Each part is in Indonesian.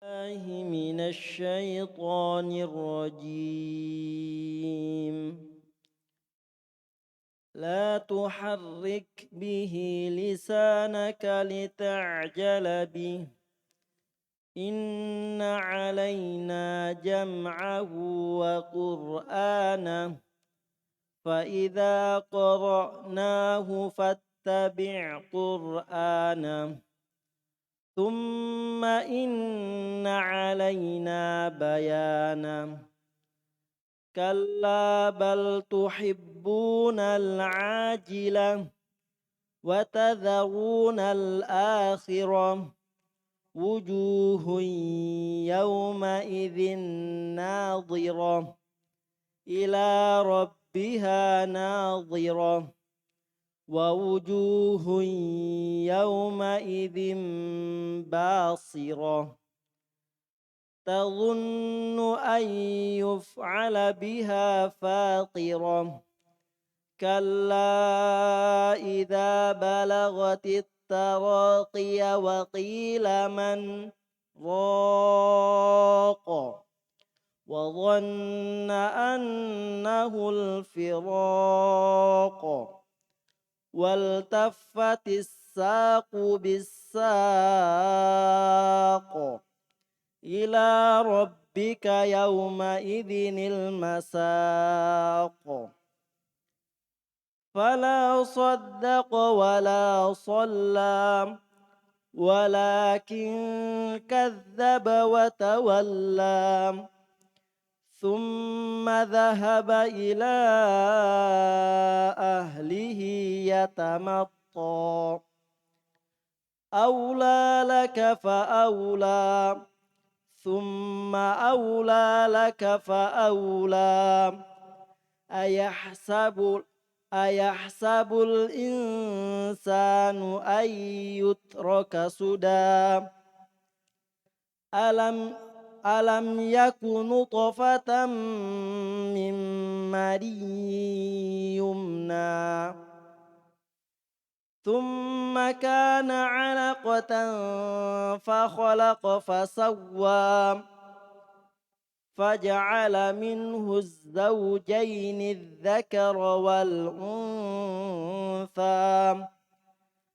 الله من الشيطان الرجيم. لا تحرك به لسانك لتعجل به. إن علينا جمعه وقرآنه، فإذا قرأناه فاتبع قرآنه. ثم إن علينا بيانه. كلا بل تحبون العاجلة وتذرون الآخرة. وجوه يومئذ ناظرة إلى ربها ناظرة. ووجوه يومئذ باصرة تظن أن يفعل بها فاقرة. كلا إذا بلغت التراقي وقيل من راق وظن أنه الفراق. والتفت الساق بالساق إلى ربك يومئذ المساق. فلا صدق ولا صلى ولكن كذب وتولى. ثم ذهب إلى أهله يتمطى. أولى لك فأولى ثم أولى لك فأولى. أيحسب الإنسان أن يترك سدى. ألم يكن نطفة من مني يمنى. ثم كان علقة فخلق فسوى. فجعل منه الزوجين الذكر والأنثى.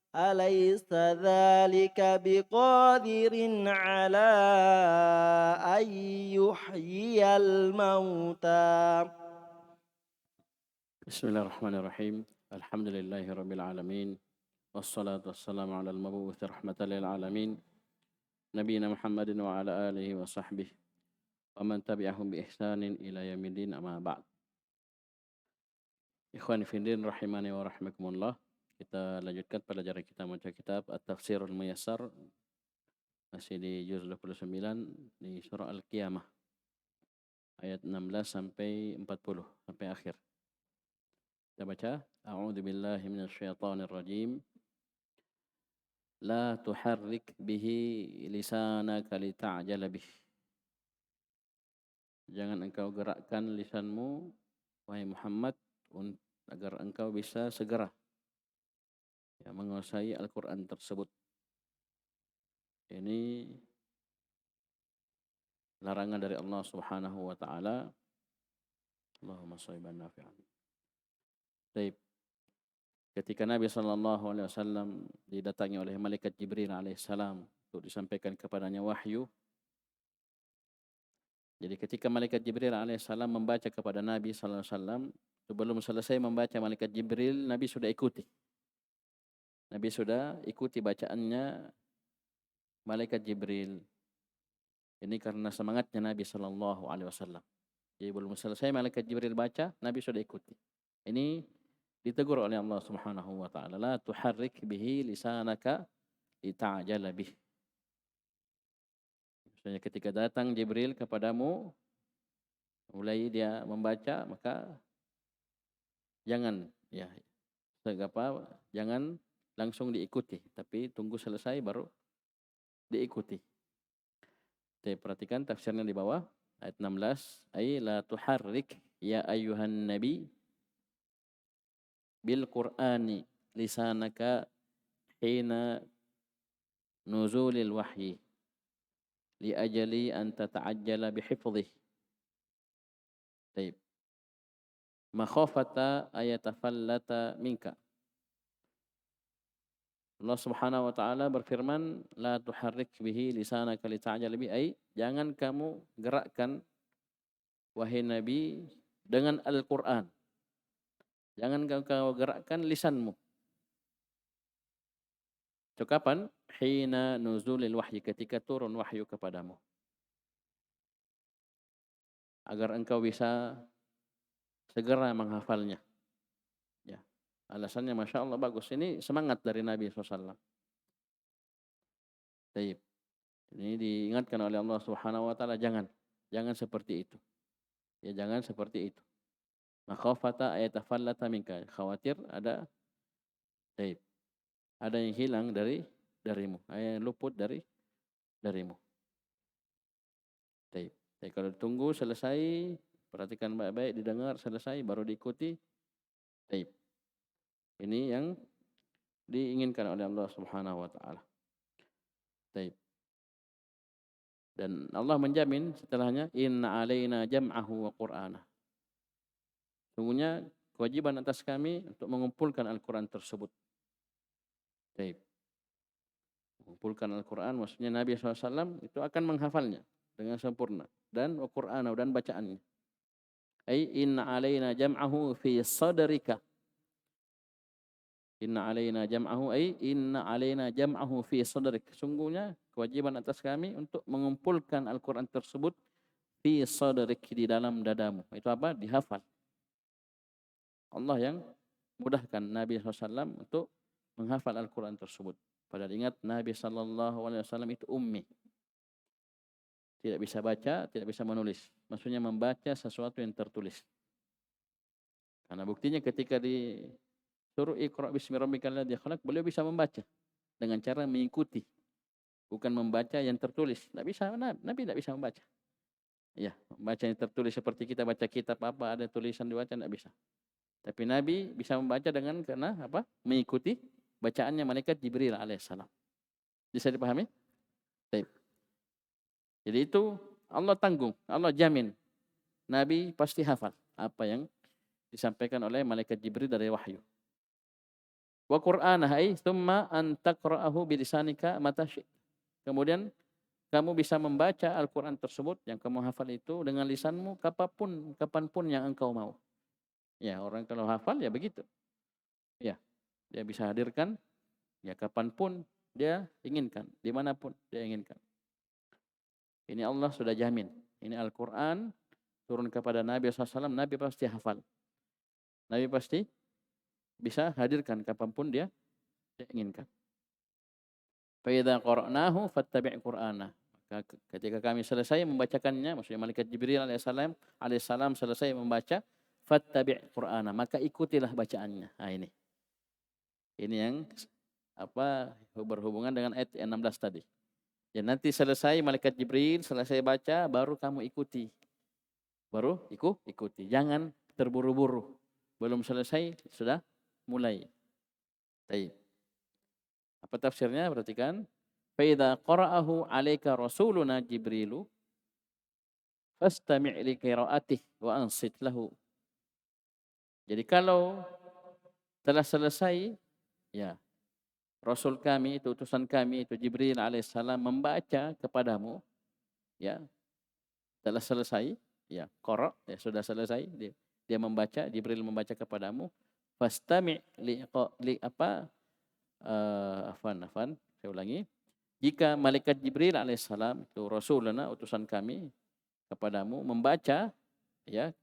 أليس ذلك بقادر على أن يحيي الموتى. بسم الله الرحمن الرحيم. الحمد لله رب العالمين، والصلاة والسلام على المبعوث رحمة للعالمين نبينا محمد وعلى آله وصحبه ومن تبعهم بإحسان إلى يوم الدين. أما بعد. Ikhwan fillah rahimani wa rahimakumullah. Kita lanjutkan pelajaran kita membaca kitab At-Tafsirul Muyassar, masih di juz 29 di surah Al-Qiyamah ayat 16 sampai 40 sampai akhir. Kita baca, A'udzu billahi minasyaitonir rajim. La tuharrik bihi lisanaka lita'jala bih. Jangan engkau gerakkan lisanmu, wahai Muhammad, agar engkau bisa segera menguasai Al-Quran tersebut. Ini larangan dari Allah Subhanahu wa taala. Allahumma shayban nafi'an. Baik. Ketika Nabi sallallahu alaihi wasallam didatangi oleh malaikat Jibril alaihissalam untuk disampaikan kepadanya wahyu. Jadi ketika malaikat Jibril alaihissalam membaca kepada Nabi sallallahu alaihi wasallam, sebelum selesai membaca malaikat Jibril, Nabi sudah ikuti. Nabi sudah ikuti bacaannya malaikat Jibril. Ini karena semangatnya Nabi sallallahu alaihi wasallam. Jadi belum selesai malaikat Jibril baca, Nabi sudah ikuti. Ini ditegur oleh Allah Subhanahu wa taala, la tuharrik bihi lisanaka lita'jala bih. Misalnya ketika datang Jibril kepadamu, mulai dia membaca, maka jangan jangan langsung diikuti, tapi tunggu selesai baru diikuti. Kita perhatikan tafsirnya di bawah ayat 16, ay la tuharrik ya ayyuhan nabi bil qur'ani lisanaka hina nuzulil wahyi. li ajali an tata'ajjala bihifdhih. Baik. Makhafata ayatafallata minka. Allah Subhanahu wa taala berfirman, la tuharrik bihi lisanaka lita'jala bi, ai jangan kamu gerakkan wahai Nabi dengan Al-Qur'an. Jangan kau gerakkan lisanmu. Itu kapan? Hina nuzulil wahyi, ketika turun wahyu kepadamu. Agar engkau bisa segera menghafalnya. Ya. Alasannya Masya Allah bagus. Ini semangat dari Nabi SAW. Taib. Ini diingatkan oleh Allah Subhanahu wa taala, jangan seperti itu. Ya, jangan seperti itu. Makhafata ayatafallata minka, khawatir ada taib. Ada yang hilang darimu, ada yang luput darimu. Taib. Tapi kalau tunggu selesai, perhatikan baik-baik, didengar selesai baru diikuti. Taib. Ini yang diinginkan oleh Allah Subhanahu wa taala. Taib. Dan Allah menjamin setelahnya, inna alaina jam'ahu wa qur'anah. Sungguhnya kewajiban atas kami untuk mengumpulkan Al-Quran tersebut. Baik. Mengumpulkan Al-Quran maksudnya Nabi SAW itu akan menghafalnya dengan sempurna. Dan wa qur'anah, dan bacaannya. Ay inna alaina jam'ahu fi sadrika. Inna alaina jam'ahu, ay inna alaina jam'ahu fi sadrik. Sungguhnya kewajiban atas kami untuk mengumpulkan Al-Quran tersebut fi sadrik, di dalam dadamu. Itu apa? Dihafal. Allah yang mudahkan Nabi SAW untuk menghafal Al-Quran tersebut. Padahal ingat Nabi SAW itu ummi. Tidak bisa baca, tidak bisa menulis. Maksudnya membaca sesuatu yang tertulis. Karena buktinya ketika disuruh Iqra bismi rabbikal ladzi khalaq, beliau bisa membaca dengan cara mengikuti, bukan membaca yang tertulis. Tidak bisa, Nabi tidak bisa membaca. Ya, membaca yang tertulis seperti kita baca kitab apa ada tulisan dibaca, tidak bisa. Tapi Nabi bisa membaca dengan karena apa? Mengikuti bacaannya malaikat Jibril alaihissalam. Bisa dipahami? Baik. Jadi itu Allah tanggung, Allah jamin. Nabi pasti hafal apa yang disampaikan oleh malaikat Jibril dari wahyu. Wa Qur'anah, ai tsumma an taqra'ahu bilisanika mata syi'. Kemudian kamu bisa membaca Al-Quran tersebut yang kamu hafal itu dengan lisanmu kapanpun yang engkau mau. Ya, orang kalau hafal ya begitu. Ya, dia bisa hadirkan ya kapanpun dia inginkan, dimanapun dia inginkan. Ini Allah sudah jamin. Ini Al-Quran turun kepada Nabi SAW, Nabi pasti hafal. Nabi pasti bisa hadirkan kapanpun dia inginkan. Fa idza qara'nahu fattabi' Qur'anah. Maka ketika kami selesai membacakannya, maksudnya malaikat Jibril alaihissalam selesai membaca, fattabi' Qur'anah, maka ikutilah bacaannya. Nah ini. Ini yang apa berhubungan dengan ayat 16 tadi. Ya, nanti selesai malaikat Jibril selesai baca baru kamu ikuti. Baru ikuti. Jangan terburu-buru. Belum selesai sudah mulai. Baik. Apa tafsirnya? Perhatikan. Fa idza qara'ahu 'alaika rasuluna Jibrilu fastami' li qira'atihi wa ansit lahu. Jadi kalau telah selesai ya Rasul kami, itu utusan kami, itu Jibril alaihissalam membaca kepadamu, ya, telah selesai, ya, qara, ya sudah selesai, dia membaca, Jibril membaca kepadamu, fastami' li apa, saya ulangi, jika malaikat Jibril alaihissalam, itu Rasuluna, utusan kami, kepadamu, membaca, ya,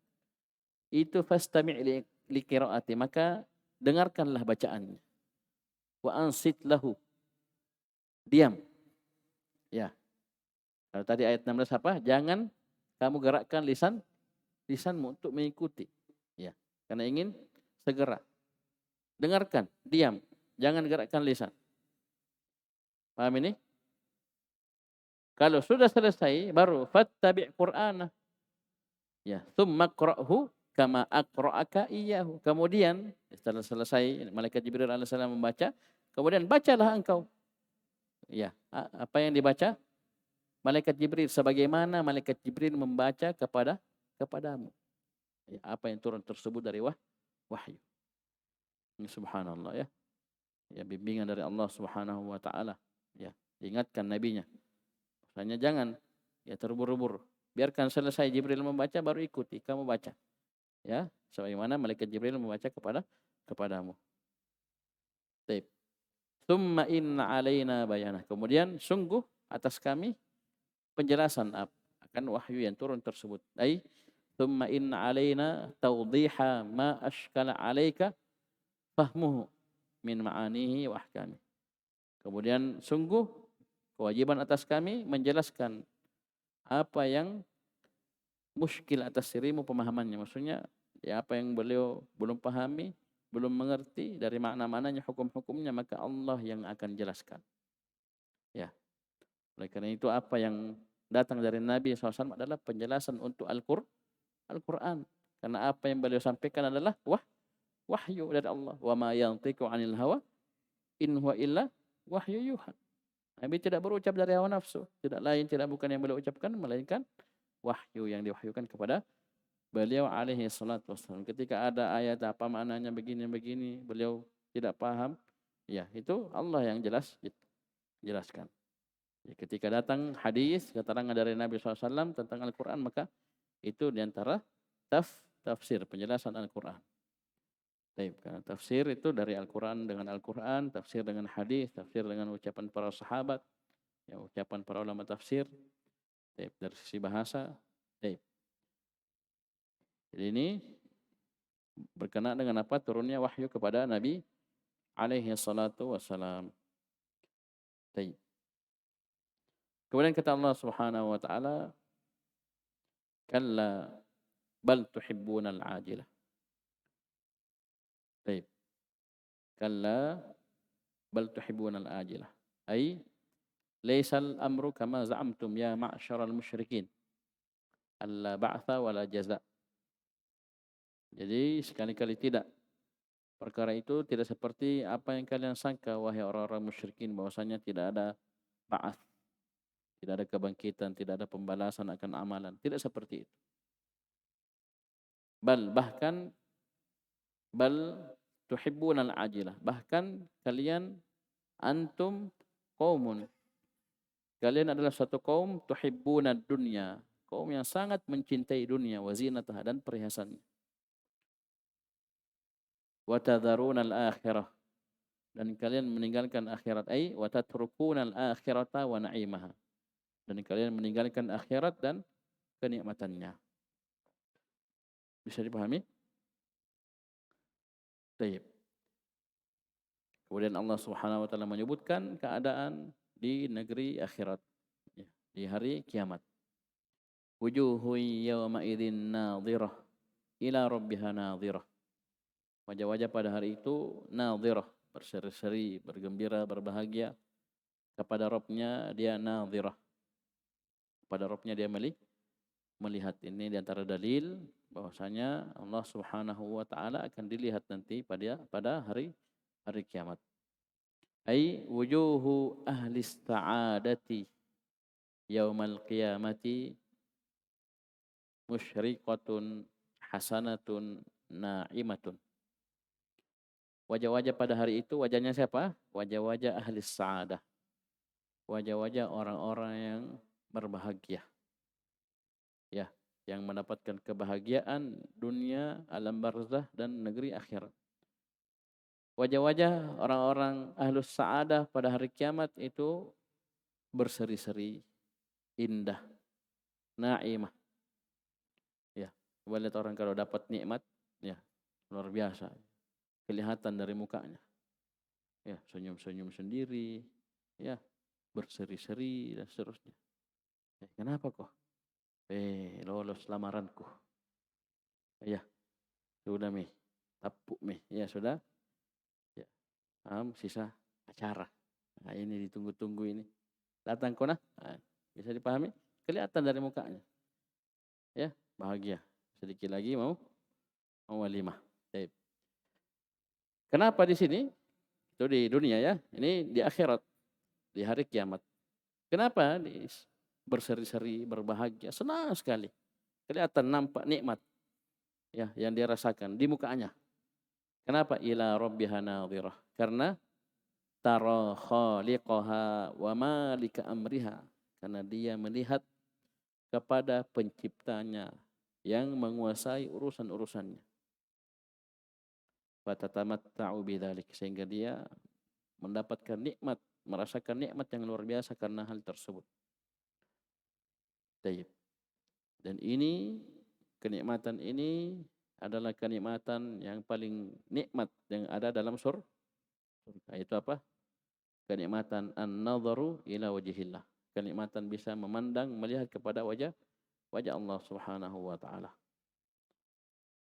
itu fastami' li qiraati, maka dengarkanlah bacaannya. Wa ansit lahu, diam. Ya. Kalau tadi ayat 16 apa? Jangan kamu gerakkan lisanmu untuk mengikuti. Ya. Karena ingin segera. Dengarkan, diam. Jangan gerakkan lisan. Paham ini? Kalau sudah selesai baru fattabi' Qur'anah. Ya, tsumma qra'hu kama aqra'aka iyyahu. Kemudian setelah selesai malaikat Jibril alaihissalam membaca, kemudian bacalah engkau. Ya, apa yang dibaca? malaikat Jibril sebagaimana malaikat Jibril membaca kepadamu. Ya, apa yang turun tersebut dari wahyu. Ini subhanallah ya. Ya, bimbingan dari Allah Subhanahu wa taala. Ya, diingatkan nabinya. Makanya jangan ya terburu-buru. Biarkan selesai Jibril membaca baru ikuti, kamu baca. Ya, sebagaimana malaikat Jibril membaca kepadamu. Baik. Tsumma inna alaina bayanah. Kemudian sungguh atas kami penjelasan akan wahyu yang turun tersebut. Ai tsumma inna alaina tawdiha ma ashkala alaika fahmuhu min ma'anihi wa ahkami. Kemudian sungguh kewajiban atas kami menjelaskan apa yang muskil atas dirimu pemahamannya. Maksudnya ya apa yang beliau belum pahami, belum mengerti dari makna-maknanya, hukum-hukumnya, maka Allah yang akan jelaskan. Ya. Oleh karena itu apa yang datang dari Nabi SAW adalah penjelasan untuk Al-Quran. Karena apa yang beliau sampaikan adalah wahyu dari Allah. Wa ma yantiqu 'anil hawa in huwa illa wahyu yuha. Nabi tidak berucap dari hawa nafsu, tidak lain tidak bukan yang beliau ucapkan melainkan wahyu yang diwahyukan kepada beliau alaihi salatu wassalam. Ketika ada ayat apa maknanya begini-begini, beliau tidak paham, ya itu Allah yang jelaskan. Ya, ketika datang hadis keterangan dari Nabi SAW tentang Al-Quran, maka itu diantara tafsir penjelasan Al-Quran. Karena tafsir itu dari Al-Quran dengan Al-Quran, tafsir dengan hadis, tafsir dengan ucapan para sahabat, ya, ucapan para ulama tafsir, dari sisi bahasa. Jadi ini berkenaan dengan apa turunnya wahyu kepada Nabi alaihi salatu wassalam. Kemudian kata Allah Subhanahu wa taala, kalla bal tuhibbunal ajilah. Kalla bal tuhibbunal ajilah. Ai laysal amru kama za'amtum ya ma'syaral musyrikin. Alla ba'tha wala jaza. Jadi sekali-kali tidak. Perkara itu tidak seperti apa yang kalian sangka wahai orang-orang musyrikin, bahwasanya tidak ada ba'ats, tidak ada kebangkitan, tidak ada pembalasan akan amalan. Tidak seperti itu. Bahkan tuhibbunal ajilah. Bahkan kalian antum qaumun. Kalian adalah suatu kaum tuhibbunad dunya. Kaum yang sangat mencintai dunia wa zinataha dan perhiasannya. Wa tadharunal akhirah. Dan kalian meninggalkan akhirat. Wa tatrukunal akhirata wa na'imaha. Dan kalian meninggalkan akhirat dan kenikmatannya. Bisa dipahami? Baik. Kemudian Allah Subhanahu wa taala menyebutkan keadaan di negeri akhirat, ya, di hari kiamat. Wujuhun yawma idzin nadhirah ila rabbiha nadhirah. Wajah-wajah pada hari itu nadhirah, berseri-seri, bergembira, berbahagia. Kepada Rabbnya dia nadhirah. Kepada Rabbnya dia melihat. Ini di antara dalil bahwasanya Allah Subhanahu wa taala akan dilihat nanti pada hari kiamat. Ai wujuhu ahli sa'adati yaumal qiyamati musyriqatun hasanatun na'imatun. Wajah-wajah pada hari itu wajahnya siapa? Wajah-wajah ahli sa'adah. Wajah-wajah orang-orang yang berbahagia. Ya, yang mendapatkan kebahagiaan dunia, alam barzah dan negeri akhirat. Wajah-wajah orang-orang ahlus sa'adah pada hari kiamat itu berseri-seri, indah, na'imah. Ya, coba lihat orang kalau dapat nikmat, ya, luar biasa. Kelihatan dari mukanya. Ya, senyum-senyum sendiri, ya, berseri-seri dan seterusnya. Ya, kenapa kok? Lolos lamaranku. Ya, sudah mi, tapuk mi, ya sudah. Ya, sisa acara. Nah, ini ditunggu-tunggu ini. Datang kona, nah, bisa dipahami? Kelihatan dari mukanya. Ya, bahagia. Sedikit lagi mau walimah. Baik. Kenapa di sini? Itu di dunia ya. Ini di akhirat, di hari kiamat. Kenapa berseri-seri, berbahagia, senang sekali. Kelihatan nampak nikmat ya yang dia rasakan di mukanya. Kenapa? Ila rabbiha nadhirah. Karena tara khaliqaha wa malika amriha. Karena dia melihat kepada penciptanya yang menguasai urusan-urusannya. Fatatamatta'u bidzalik, sehingga dia mendapatkan nikmat, merasakan nikmat yang luar biasa karena hal tersebut. Tayyib. Dan ini kenikmatan ini adalah kenikmatan yang paling nikmat yang ada dalam surga. Itu apa? Kenikmatan an-nadharu ila wajhillah. Kenikmatan bisa memandang, melihat kepada wajah Allah Subhanahu wa taala.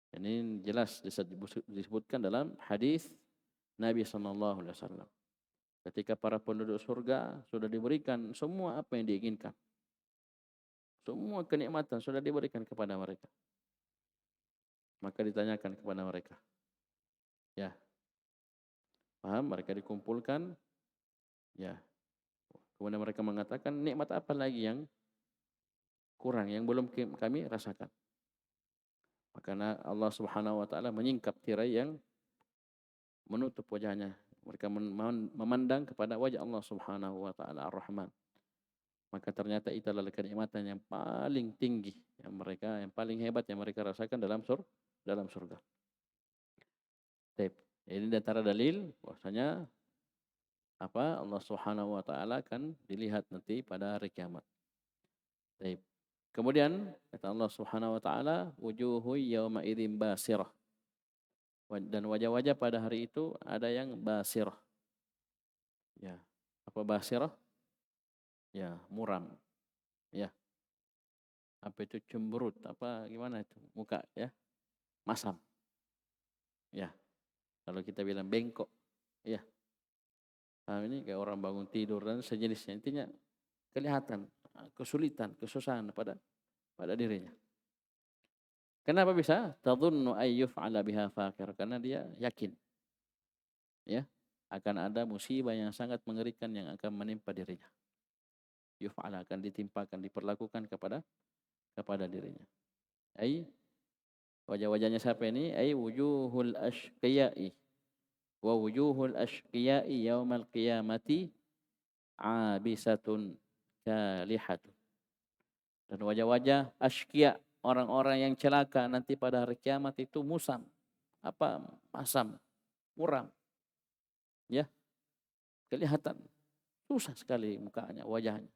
Ini jelas disebutkan dalam hadis Nabi sallallahu alaihi wasallam. Ketika para penduduk surga sudah diberikan semua apa yang diinginkan. Semua kenikmatan sudah diberikan kepada mereka. Maka ditanyakan kepada mereka. Ya. Paham? Mereka dikumpulkan. Ya. Kemudian mereka mengatakan, nikmat apa lagi yang kurang, yang belum kami rasakan. Maka Allah Subhanahu wa taala menyingkap tirai yang menutup wajahnya. Mereka memandang kepada wajah Allah Subhanahu wa taala Ar-Rahman. Maka ternyata itu adalah kenikmatan yang paling tinggi yang paling hebat yang mereka rasakan dalam surga. Baik. Ini di antara dalil bahwasanya Allah Subhanahu wa taala akan dilihat nanti pada hari kiamat. Baik. Kemudian kata Allah Subhanahu wa taala, wujuhu yauma idzin basirah. Dan wajah-wajah pada hari itu ada yang basirah. Ya. Apa basirah? Ya, muram. Ya. Apa itu cemberut? Apa gimana itu? Muka ya. Masam. Ya. Kalau kita bilang bengkok. Ya. Nah, ini kayak orang bangun tidur dan sejenisnya. Intinya kelihatan kesulitan, kesusahan pada dirinya. Kenapa bisa? Tadhunnu ayyuf'ala biha faqir. Karena dia yakin. Ya. Akan ada musibah yang sangat mengerikan yang akan menimpa dirinya. Yuf'ala, akan ditimpakan, diperlakukan kepada dirinya. Wajah-wajahnya siapa ini? Wujuhul ashqiya'i. Wa wujuhul ashqiya'i yaumal qiyamati abisatun kalihatun. Dan wajah-wajah ashqiya, orang-orang yang celaka nanti pada hari kiamat itu musam. Masam, muram. Ya. Kelihatan susah sekali mukanya, wajahnya.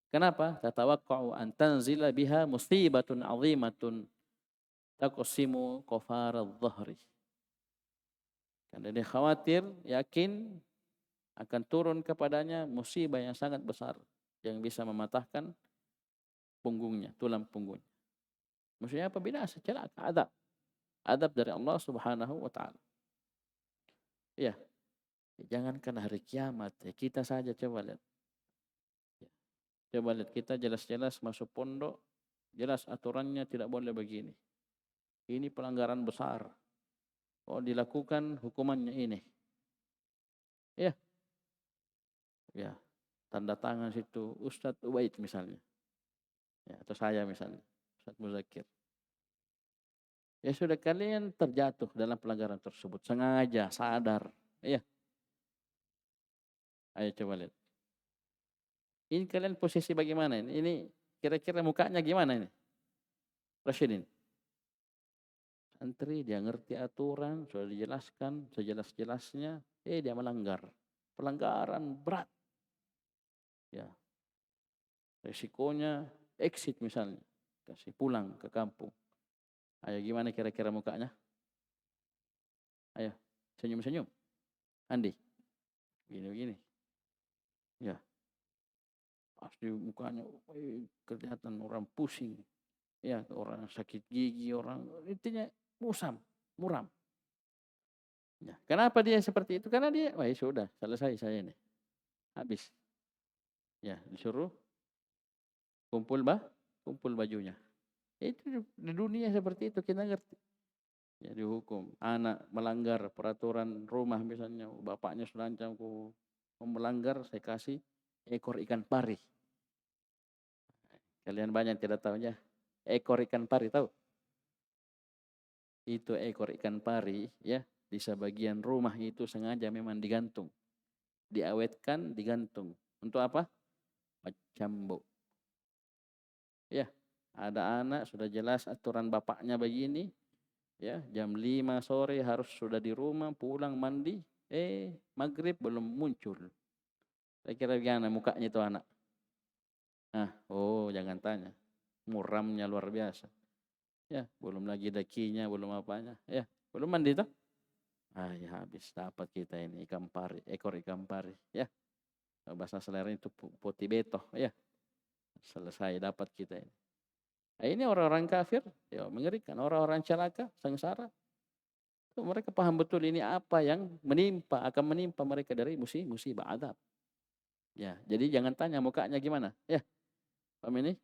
Kenapa? Tatawaqqa'u an tanzila biha musibatun 'azimatun taqsimu qafaradh dhahri. Karena dia khawatir, yakin akan turun kepadanya musibah yang sangat besar yang bisa mematahkan punggungnya, tulang punggungnya. Maksudnya apa? Binasa, celaka, adab. Adab dari Allah Subhanahu wa taala. Ya. Jangankan hari kiamat, ya kita saja coba lihat. Coba lihat, kita jelas-jelas masuk pondok, jelas aturannya tidak boleh begini. Ini pelanggaran besar. Oh, dilakukan hukumannya ini. Ya. Ya. Tanda tangan situ Ustadz Ubaid misalnya. Ya, atau saya misalnya, Ustadz Muzakir. Ya sudah, kalian terjatuh dalam pelanggaran tersebut. Sengaja, sadar. Ya. Ayo coba lihat. Ini kalian posisi bagaimana ini? Ini kira-kira mukanya gimana ini? Rasyidin. Santri, dia ngerti aturan, sudah dijelaskan sejelas-jelasnya, dia melanggar. Pelanggaran berat. Ya. Resikonya exit misalnya, kasih pulang ke kampung. Ayo gimana kira-kira mukanya? Ayo, senyum-senyum. Andi. Gini-gini. Ya. Pasti mukanya kelihatan orang pusing. Ya, orang sakit gigi, orang intinya muram. Ya. Kenapa dia seperti itu? Karena dia, sudah, selesai saya ini. Habis. Ya, disuruh kumpul bajunya. Itu di dunia seperti itu, kita ngerti. Ya, dihukum. Anak melanggar peraturan rumah misalnya, bapaknya sudah ancam, melanggar, saya kasih ekor ikan pari. Kalian banyak yang tidak tahunya. Ekor ikan pari tahu? Itu ekor ikan pari ya, di sebagian rumah itu sengaja memang digantung. Diawetkan, digantung. Untuk apa? Cambuk. Ya, ada anak sudah jelas aturan bapaknya begini, ya, jam 5 sore harus sudah di rumah, pulang mandi, maghrib belum muncul. Saya kira gimana mukanya itu anak? Jangan tanya. Muramnya luar biasa. Ya, belum lagi dakinya, belum apanya. Ya, belum mandi tuh. Ya habis dapat kita ini ikan pari, ekor ikan pari. Ya, bahasa selera itu poti beto. Ya, selesai dapat kita ini. Ini orang-orang kafir, ya mengerikan. Orang-orang celaka, sengsara. Tuh, mereka paham betul ini apa yang akan menimpa mereka dari musibah azab. Ya, jadi jangan tanya mukanya gimana. Ya, paham ini?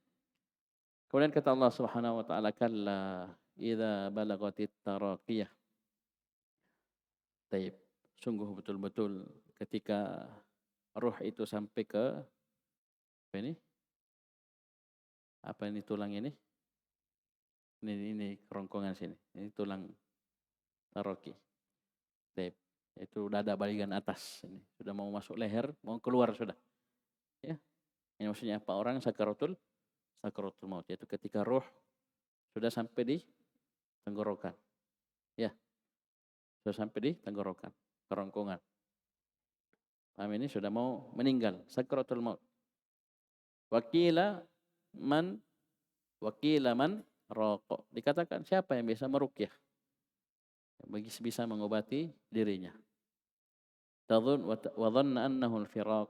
Kemudian kata Allah Subhanahu wa taala, kalla idza balagatit taraqiyah. Taib. Sungguh betul-betul ketika roh itu sampai ke apa ini? Apa ini tulang ini? Ini kerongkongan sini. Ini tulang taraqi. Taib. Itu dada bagian atas ini. Sudah mau masuk leher, mau keluar sudah. Ya. Ini maksudnya apa? Orang sakaratul maut, yaitu ketika roh sudah sampai di tenggorokan. Ya. Sudah sampai di tenggorokan, kerongkongan. Paham ini sudah mau meninggal, sakaratul maut. Wakila man raqo. Dikatakan siapa yang bisa meruqyah? Bisa mengobati dirinya. Tadhun wa dhanna annahu al-firaq.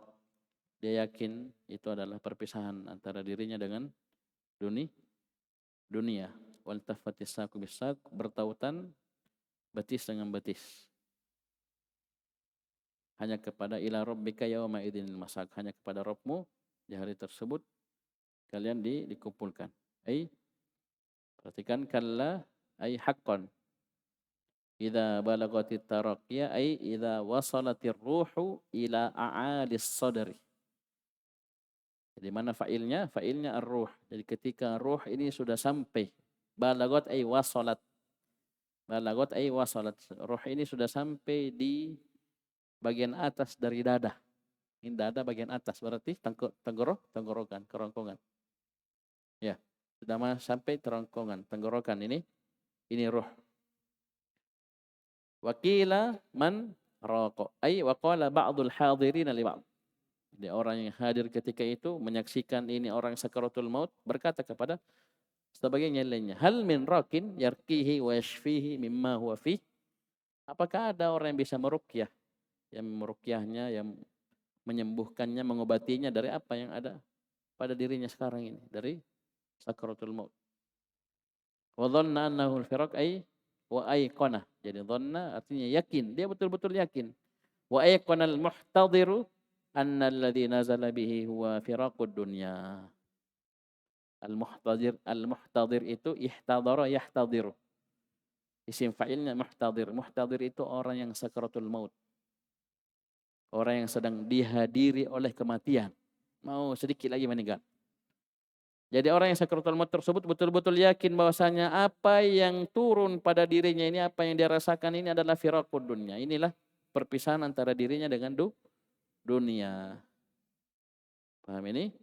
Dia yakin itu adalah perpisahan antara dirinya dengan dunia. Wal tafatis saqu bis-saq, bertautan betis dengan betis. Hanya kepada ila rabbika yauma idzil masaq, hanya kepada Rabbmu di hari tersebut kalian dikumpulkan. Perhatikan, kalla ay haqqan. Idza balagatit taraqiyah ay idza wasalatir ruhu ila a'alis sadri. Jadi mana fa'ilnya? Fa'ilnya ar-ruh. Jadi ketika ruh ini sudah sampai, balagot ay wasalat. Balagot ay wasalat. Ruh ini sudah sampai di bagian atas dari dada. Ini dada bagian atas, berarti tenggorokan, kerongkongan. Ya, sudah sampai kerongkongan, tenggorokan ini ruh. Wakila man raqo. Ay waqala ba'dul hadirin li ba'd. Jadi orang yang hadir ketika itu menyaksikan ini orang sakaratul maut berkata kepada sebagian yang lainnya, hal min raqin yarqihi wa yashfihi mimma huwa fi. Apakah ada orang yang bisa meruqyah? Yang meruqyahnya, yang menyembuhkannya, mengobatinya dari apa yang ada pada dirinya sekarang ini, dari sakaratul maut. Wa dhanna annahu al-firaq ay wa ayqana. Jadi dhanna artinya yakin, dia betul-betul yakin. Wa ayqana al-muhtadiru anna alladhi nazala bihi huwa firaqud dunya. Al-muhtadir itu ihtadara yahtadiru. Isim fa'ilnya muhtadir. Muhtadir itu orang yang sakaratul maut. Orang yang sedang dihadiri oleh kematian. Mau sedikit lagi meninggal. Jadi orang yang sakaratul maut tersebut betul-betul yakin bahwasanya apa yang turun pada dirinya ini, apa yang dia rasakan ini adalah firaqud dunya. Inilah perpisahan antara dirinya dengan dunia. Paham ini?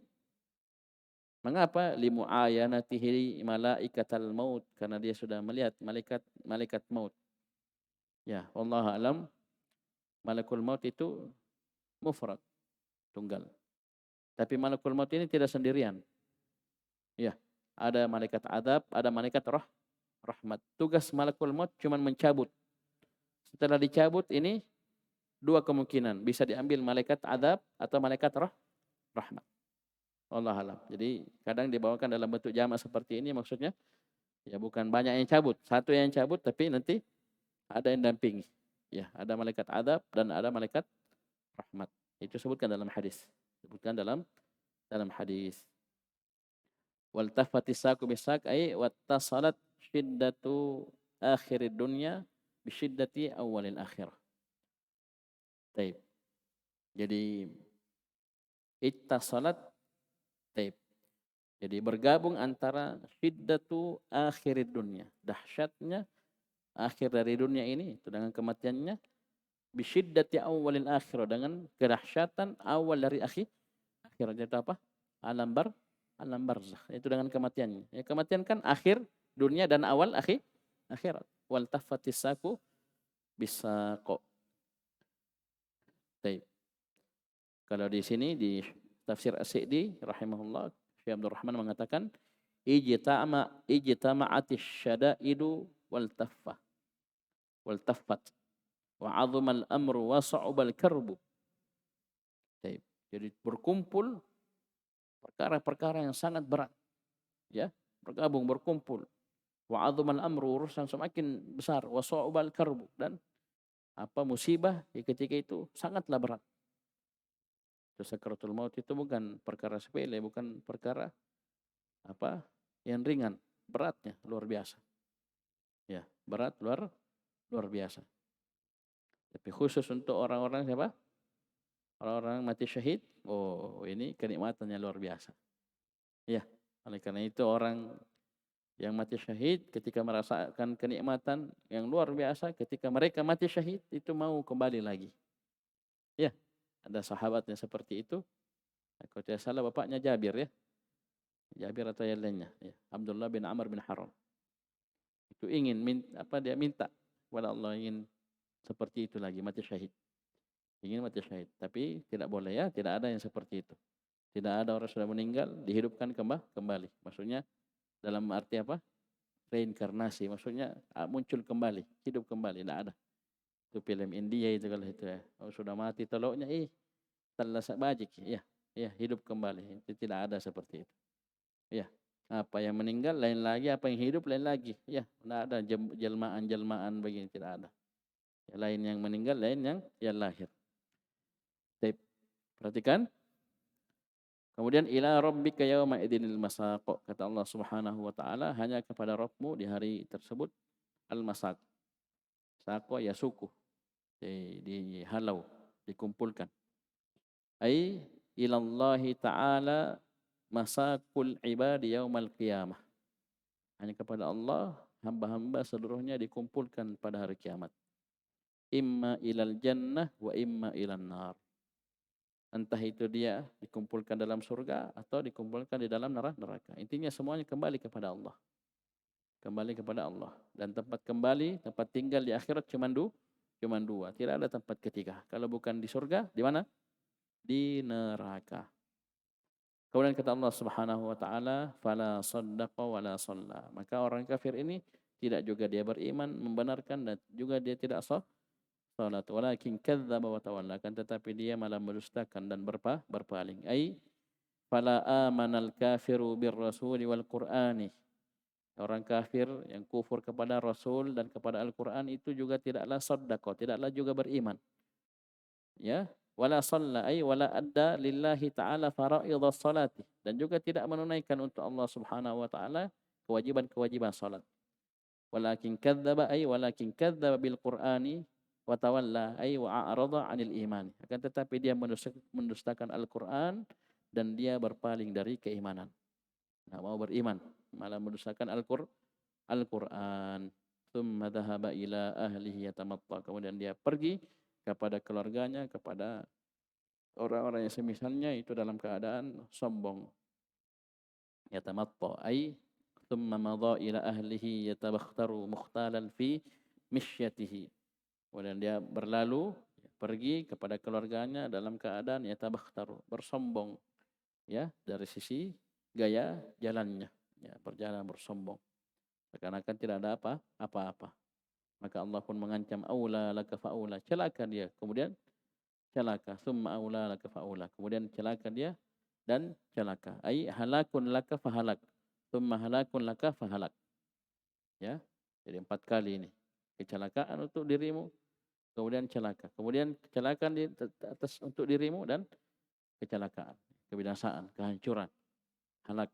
Mengapa? Limu'ayanatihi malaikatal maut, karena dia sudah melihat malaikat maut. Ya, wallahu alam, malakul maut itu mufrad, tunggal. Tapi malakul maut ini tidak sendirian. Ya, ada malaikat adab, ada malaikat rahmat. Tugas malakul maut cuma mencabut. Setelah dicabut ini dua kemungkinan, bisa diambil malaikat adab atau malaikat rahmat. Allah alam. Jadi kadang dibawakan dalam bentuk jamak seperti ini, maksudnya ya bukan banyak yang cabut, satu yang cabut tapi nanti ada yang dampingi. Ya, ada malaikat adab dan ada malaikat rahmat. Itu sebutkan dalam hadis. Sebutkan dalam hadis. Wal tafatis saqu bisaq ay wattasalat syiddatu akhirid dunya bi syiddati awwalil akhirah. Baik. Jadi ittasalat. Taib. Jadi bergabung antara syiddatu akhirid dunia, dahsyatnya akhir dari dunia ini itu dengan kematiannya, bisyiddati awalil akhirah, dengan kedahsyatan awal dari akhirat itu apa? Alam alam barzakh, itu dengan kematiannya. Ya, kematian kan akhir dunia dan awal akhirat. Wal tafatis saku bisaqo. Baik. Kalau di sini di tafsir As-Sa'di rahimahullah, Syekh Abdul Rahman mengatakan ijtama'atis syada'idu wal taffat wa 'azumal amru wa sa'ubal karbu. Baik. Jadi berkumpul perkara-perkara yang sangat berat, ya, bergabung berkumpul. Wa 'azumal amru, urusan semakin besar, wa sa'ubal karbu, dan musibah di ketika itu sangatlah berat. Sakaratul maut itu bukan perkara sepele, bukan perkara yang ringan, beratnya luar biasa. Ya, berat luar biasa. Tapi khusus untuk orang-orang siapa? Orang-orang mati syahid, ini kenikmatannya luar biasa. Ya, oleh karena itu orang yang mati syahid ketika merasakan kenikmatan yang luar biasa, ketika mereka mati syahid itu mau kembali lagi. Ya, ada sahabatnya seperti itu. Kalau tidak salah bapaknya Jabir, ya. Jabir atau yang lainnya, ya. Abdullah bin Amr bin Haram. Itu ingin dia minta kepada Allah, ingin seperti itu lagi, mati syahid. Ingin mati syahid, tapi tidak boleh, ya, tidak ada yang seperti itu. Tidak ada orang sudah meninggal dihidupkan kembali. Maksudnya dalam arti apa? Reinkarnasi, maksudnya muncul kembali, hidup kembali, tidak ada. Itu film India itu kalau itu, ya. Sudah mati teloknya, telah bajik, ya, hidup kembali. Itu tidak ada seperti itu. Ya, apa yang meninggal lain lagi, apa yang hidup lain lagi. Ya, tidak ada jelmaan begini, tidak ada. Ya, lain yang meninggal, lain yang lahir. Baik, perhatikan. Kemudian ila rabbika yauma idzinil masaq. Kata Allah Subhanahu wa taala, hanya kepada Rabbmu di hari tersebut al-masaq. Saqwa ya suku. Dihalau, dikumpulkan. Ai ilallahi ta'ala masakul ibadi yaumal qiyamah. Hanya kepada Allah hamba-hamba seluruhnya dikumpulkan pada hari kiamat. Imma ilal jannah wa imma ilan nar. Entah itu dia dikumpulkan dalam surga atau dikumpulkan di dalam neraka. Intinya semuanya kembali kepada Allah. Kembali kepada Allah. Dan tempat kembali, tempat tinggal di akhirat cuma dua. Tidak ada tempat ketiga. Kalau bukan di surga, di mana? Di neraka. Kemudian kata Allah Subhanahu wa taala, "Fala saddaqa wala shalla." Maka orang kafir ini tidak juga dia beriman, membenarkan, dan juga dia tidak salat, walakin kadzdzaba wa tawalla, kan tetapi dia malah mendustakan dan berpaling. Ai fala amanal kafiru bir rasuli wal qur'ani. Orang kafir yang kufur kepada Rasul dan kepada Al-Qur'an itu juga tidaklah saddaqa, tidaklah juga beriman. Ya, wala shalla ay wala adda lillahi ta'ala faraidhas salati, dan juga tidak menunaikan untuk Allah Subhanahu wa taala kewajiban-kewajiban salat. Walakin kadzdzaba bil Qur'ani wa tawalla ay wa a'rada 'anil iman. Akan tetapi dia mendustakan Al-Qur'an dan dia berpaling dari keimanan. Enggak mau beriman, malah mendustakan Al-Qur'an. Tsumma dhahaba ila ahlihi yatamatta. Kemudian dia pergi kepada keluarganya, kepada orang-orang yang semisalnya itu dalam keadaan sombong. Yatamatta ay thumma madha ila ahlihi yatabakhtaru mukhtalan fi mishyatihi. Kemudian dia berlalu, pergi kepada keluarganya dalam keadaan yatabakhtaru, bersombong, ya, dari sisi gaya jalannya, ya, berjalan bersombong, seakan-akan tidak ada apa-apa. Maka Allah pun mengancam, aula laka faula, celaka dia, kemudian celaka, summa aula laka faula, kemudian celaka dia dan celaka. Ai halakun laka fahalak, summa halakun laka fahalak. Ya, jadi 4 kali ini kecelakaan untuk dirimu, kemudian celaka, kemudian kecelakaan di atas untuk dirimu, dan kecelakaan, kebinasaan, kehancuran, halak.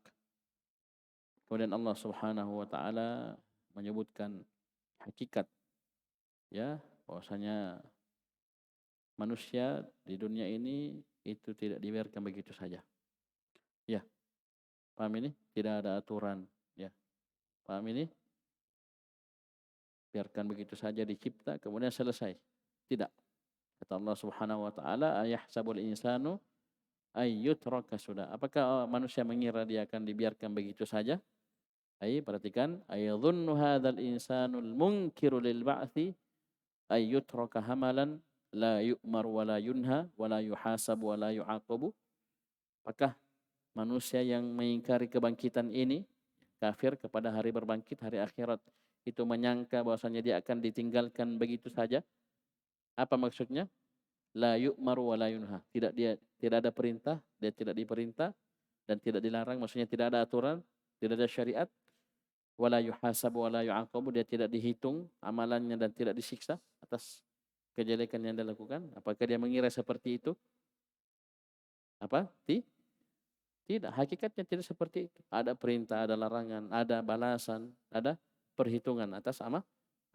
Kemudian Allah Subhanahu wa taala menyebutkan hakikat, ya, bahwasanya manusia di dunia ini itu tidak dibiarkan begitu saja. Ya. Paham ini? Tidak ada aturan. Ya, paham ini? Biarkan begitu saja dicipta, kemudian selesai. Tidak. Kata Allah Subhanahu wa taala, ayahsabul insanu ayyutraka sudah. Apakah manusia mengira dia akan dibiarkan begitu saja? Perhatikan, ayadhunnu hadzal insanul munkiru lil ba'tsi ayyutraka hamalan la yu'mar wa la yunha wa la yuhasab wa la yu'aqabu. Apakah manusia yang mengingkari kebangkitan ini, kafir kepada hari berbangkit, hari akhirat, itu menyangka bahwasanya dia akan ditinggalkan begitu saja? Apa maksudnya? La yu'maru wa la yunha. Tidak ada perintah, dia tidak diperintah dan tidak dilarang, maksudnya tidak ada aturan, tidak ada syariat. Wala yuhasab wa la yu'aqabu, dia tidak dihitung amalannya dan tidak disiksa atas kejelekan yang dia lakukan. Apakah dia mengira seperti itu? Apa? Tidak, hakikatnya tidak seperti itu. Ada perintah, ada larangan, ada balasan, ada perhitungan atas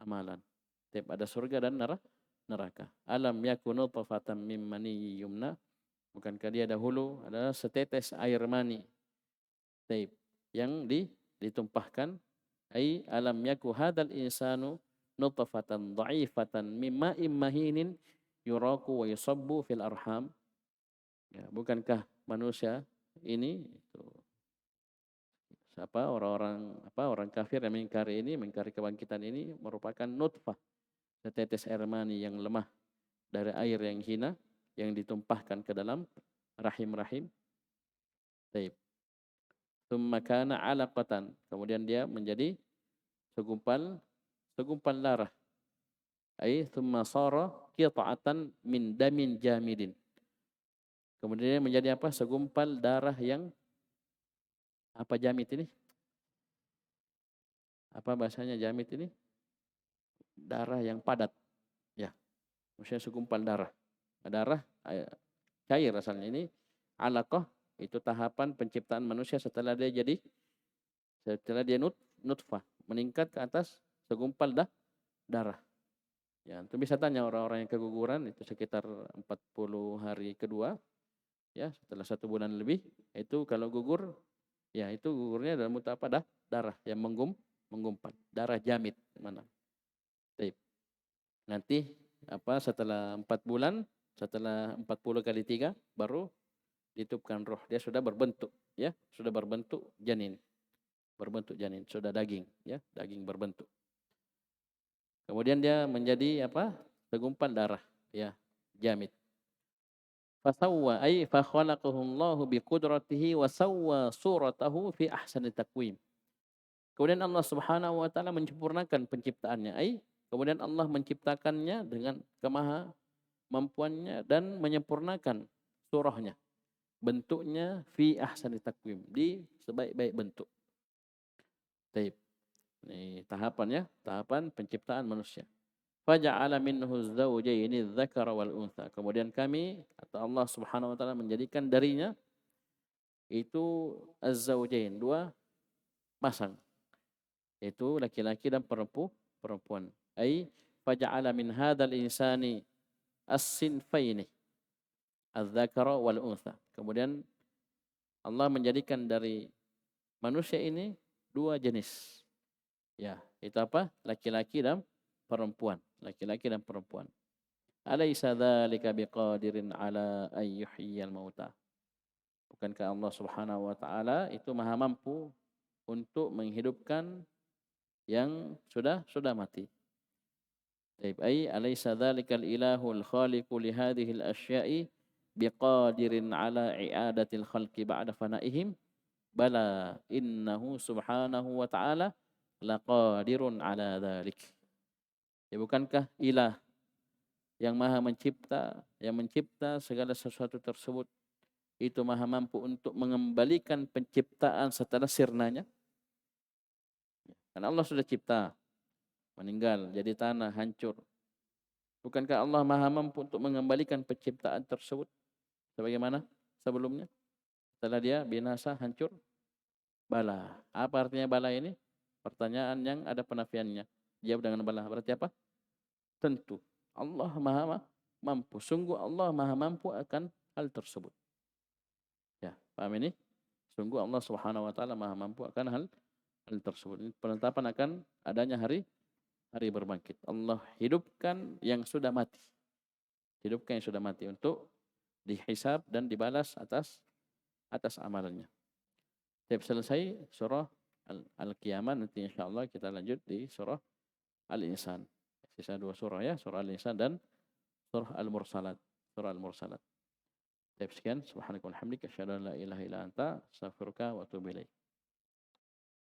amalan. Ada surga dan neraka. Alam yakunu nutfatan min maniyyin yumna. Bukankah dia dahulu adalah setetes air mani yang ditumpahkan. Alam yaku hadal insanu nutfatan dha'ifatan mimma immahinin yuraku wa yusabbu fil arham. Ya, bukankah manusia ini orang kafir yang mengingkari kebangkitan ini merupakan nutfah, setetes air mani yang lemah dari air yang hina yang ditumpahkan ke dalam rahim-rahim. Tsumma kana 'alaqatan, kemudian dia menjadi segumpal darah. Tsumma sara qita'atan min damin jamidin. Kemudian dia menjadi apa? Segumpal darah yang apa jamid ini? Apa bahasanya jamid ini? Darah yang padat. Ya. Maksudnya segumpal darah. Darah cair asalnya. Ini alaqah, itu tahapan penciptaan manusia setelah dia nutfah, meningkat ke atas segumpal darah. Ya, itu bisa tanya orang-orang yang keguguran, itu sekitar 40 hari kedua, ya, setelah 1 bulan lebih, itu kalau gugur, ya itu gugurnya dalam bentuk apa? Darah yang menggumpal, darah jamid mana. Nanti setelah 4 bulan, setelah 40 kali 3 baru ditiupkan roh, dia sudah berbentuk, ya, sudah berbentuk janin, sudah daging, ya, daging berbentuk. Kemudian dia menjadi segumpal darah, ya, jamid. Fasawwa fa khalaqahu Allahu bi qudratihi wa sawwa suratahu fi ahsani taqwim. Kemudian Allah Subhanahu wa taala menyempurnakan penciptaannya, kemudian Allah menciptakannya dengan kemahamampuannya dan menyempurnakan surahnya, bentuknya fi ahsani taqwim, di sebaik-baik bentuk. Ini tahapan penciptaan manusia. Faja'ala minhu az-zawjaini adz-dzakara wal untha. Kemudian kami, atau Allah Subhanahu wa taala, menjadikan darinya itu az-zawjain, 2 pasang, yaitu laki-laki dan perempuan. Faja'ala min hadzal insani as-sinfaini adz-dzakara wal untha. Kemudian Allah menjadikan dari manusia ini 2 jenis. Ya, itu apa? Laki-laki dan perempuan. Alaysa dzalika biqadirin ala ay yuhyiyal mauta. Bukankah Allah Subhanahu wa taala itu maha mampu untuk menghidupkan yang sudah mati. Alaysa dzalikal ilahul khaliqu li hadhil asya'i biqadirin ala i'adatil khalqi ba'da fanaihim. Bala innahu subhanahu wa ta'ala laqadirun ala dzalik. Ya, bukankah ilah yang maha mencipta, yang mencipta segala sesuatu tersebut, itu maha mampu untuk mengembalikan penciptaan setelah sirnanya? Karena Allah sudah cipta, meninggal, jadi tanah, hancur. Bukankah Allah maha mampu untuk mengembalikan penciptaan tersebut sebagaimana sebelumnya? Setelah dia binasa, hancur? Bala. Apa artinya bala ini? Pertanyaan yang ada penafiannya. Jawab dengan bala. Berarti apa? Tentu. Allah maha mampu. Sungguh Allah maha mampu akan hal tersebut. Ya, paham ini? Sungguh Allah Subhanahu wa taala Maha mampu akan hal tersebut. Ini penetapan akan adanya hari berbangkit. Allah hidupkan yang sudah mati. Hidupkan yang sudah mati untuk dihisab dan dibalas atas amalannya. Setiap selesai surah Al-Qiyamah, nanti insyaallah kita lanjut di surah Al-Insan. Sisa 2 surah ya, surah Al-Insan dan surah Al-Mursalat. Surah Al-Mursalat. Sekian, subhanaka wa bihamdika asyhadu an la ilaha illa anta astaghfiruka wa atubu ilaik.